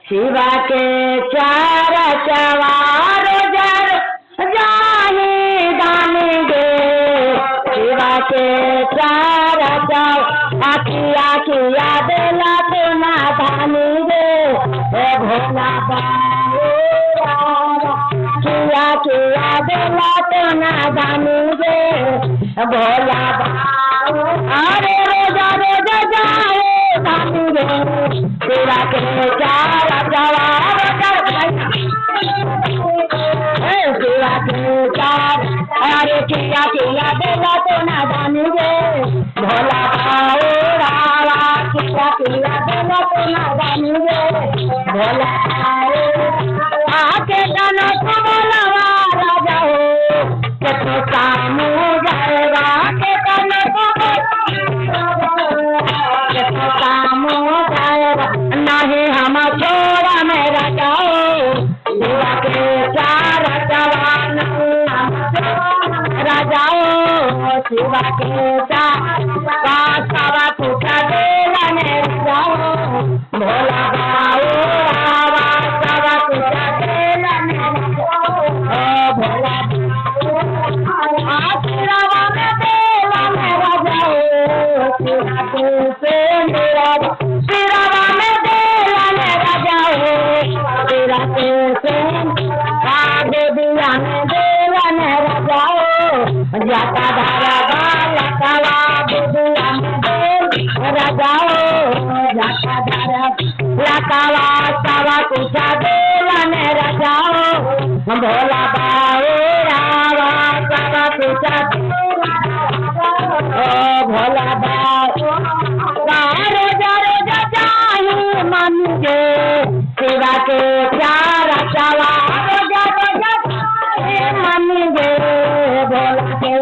शिवा के चार चवारो जर जाही दानी गे शिवा के चार चव आखिया किया देला तो ना दानी गे भोला किया किया देला तो ना दानी गे भोला अरे रोजा रोजा जाए दानी गे शिवा के चार जवाब शिवा के चार अरे किया किया देला तो ना दानी गे भोला रावा किया किया देला तो ना दानी गे भोला आके जानो तो बोलवा राजा हो कितना काम जाएगा के जानो तो कितना काम जाएगा नहीं हम छोड़ा मेरा जाओ शिवा के चार जवान राजाओ शिवा के चार सवा पूछा देला मेरा जाओ भोला बाओ रावा सवा पूछा देला मेरा जाओ भोला आशीर्वा में देला मेरा जाओ शिवा के से मेरा शिवा में देला मेरा जाओ शिवा के से आगे दिया में देला मेरा जाओ जाता धारा बाला काला दिया में देला जाओ जाता धारा लाकावा सावा कुछा देला मेरा जाओ भोला बाओ रावा सावा कुछा भोला बाओ रोजा रोजा जाही मन गे शिवा के चार चवा रोजा रोजा जाही मन गे भोला के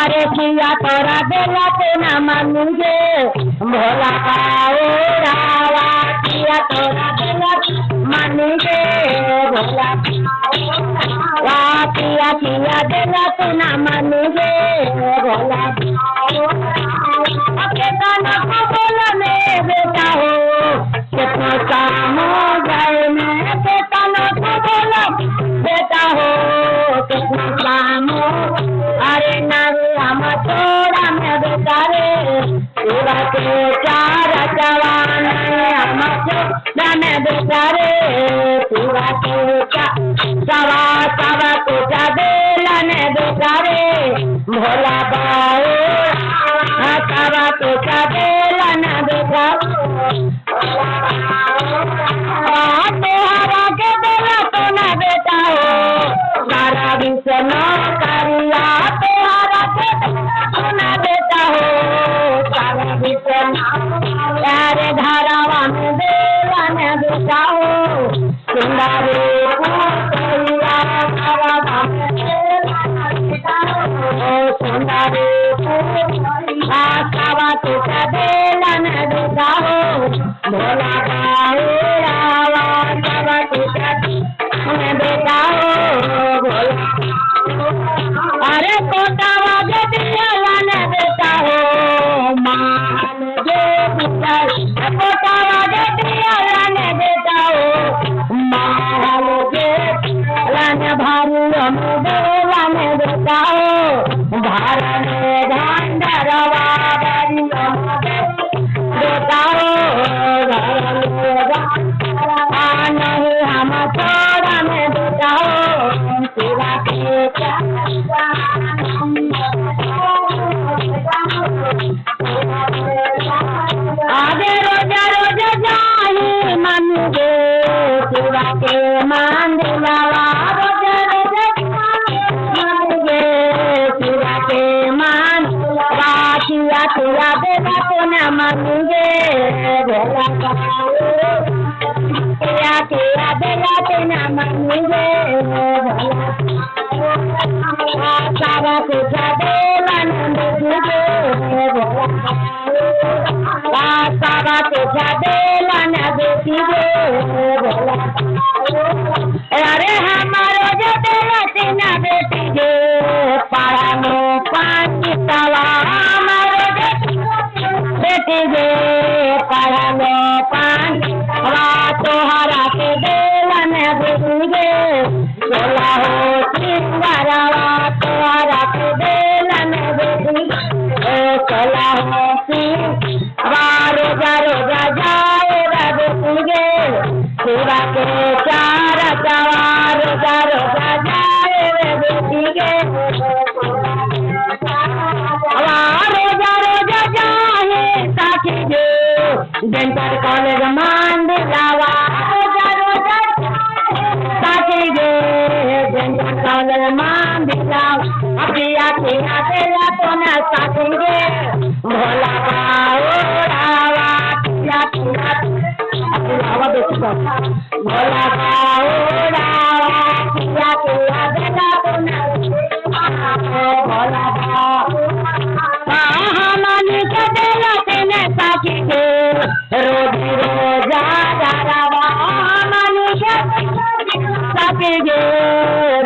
अरे किया तोरा देला तो ना मन गे भोला बाओ रावा किया तोरा देला मन गे भोला किया किया देला तो ना मन गे भोला अपने गाना को बोला में बेटा हो कितना काम जाए में बेटा न को बोला बेटा हो कितना काम अरे नारे हम छोड़ा में बेटा रे शिवा के चार जवान हम छोड़ा में बेटा रे शिवा के सवा सवा पूछा देला ने बेटा रे भोला बाओ सवा पूछा देला ने बेटा तोहरा के देला तो ना बेटा हो सारा विश्व न करिया तोहरा के तो ना बेटा हो सारा विश्व यारे धारावा में देला ने बेटा हो सुंदरी पुतरिया धारावा में देला ने बेटा हो सुंदरी पुतरिया सावा तुझा देला ने बेटा हो भोला बाओ रावा सावा तुझा ने बेटा हो भोला अरे कोटा वागे दिया ने बेटा हो मान जे पुतर कोटा वागे दिया ने बेटा हो मान जे लाने भारू में देला ने बेटा हो भारने धांडरवा बारी बेटा हो नहीं हम छोड़ा में बेटा हो शिवा के आगे रोजा रोजा जाही मन गे शिवा के मान दिलावा रोजा रोजा मन गे शिवा के मान किया किया देला तो न मन गे भोला किया किया देला तो न मन गे भोला सारा पूछा देला नंद गे भोला सारा पूछा देला नंद गे भोला अरे हमारो जो देला तीना बेटी गे पारा में पानी तवा हमारो बेटी गे पारा में पानी रात रोजा रोजा जाए रब तुझे सेवा के चार सवार रोजा रोजा जाए रब तुझे रोजा रोजा जाए साथी जो डेंटल कॉलेज मान दिलावा रोजा रोजा साथी जो डेंटल कॉलेज मान दिलावा अभिया किया तेरा तो न साथी जो भोला बाओरावा किया किया अभिलावा बेचो भोला बाओरावा किया किया तेरा तो न भोला महामानी के देला तेने साकी के रोजी रोजा दारावा महामानी के साकी के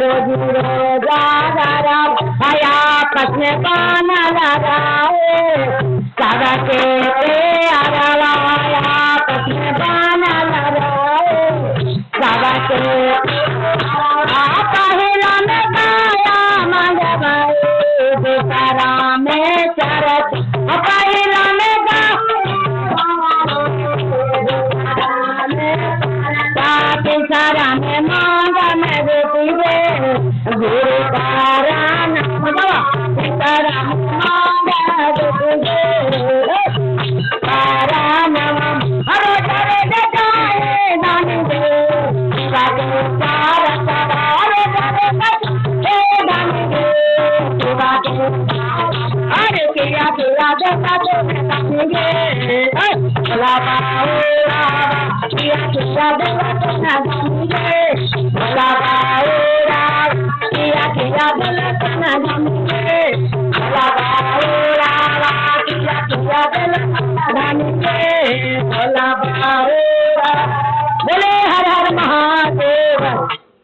रोजी रोजा दारावा आया पसने पाना लगाए सादा के आरावा आया पसने पाना लगाए सादा के पहला में गाया मंगवाए बेचारा में चरत पहला में सारा में मांगा में बेटे गुरु तारा नाम तारा मांगा बेटे तारा नाम हरो करे जाए दान दे तारा तारा हरो करे दान दे अरे किया किया देखा तो देंगे भला बाओरा किया किया देखा तो न देंगे भला बाओरा किया किया देखा तो न देंगे भला बाओरा किया किया देखा तो न देंगे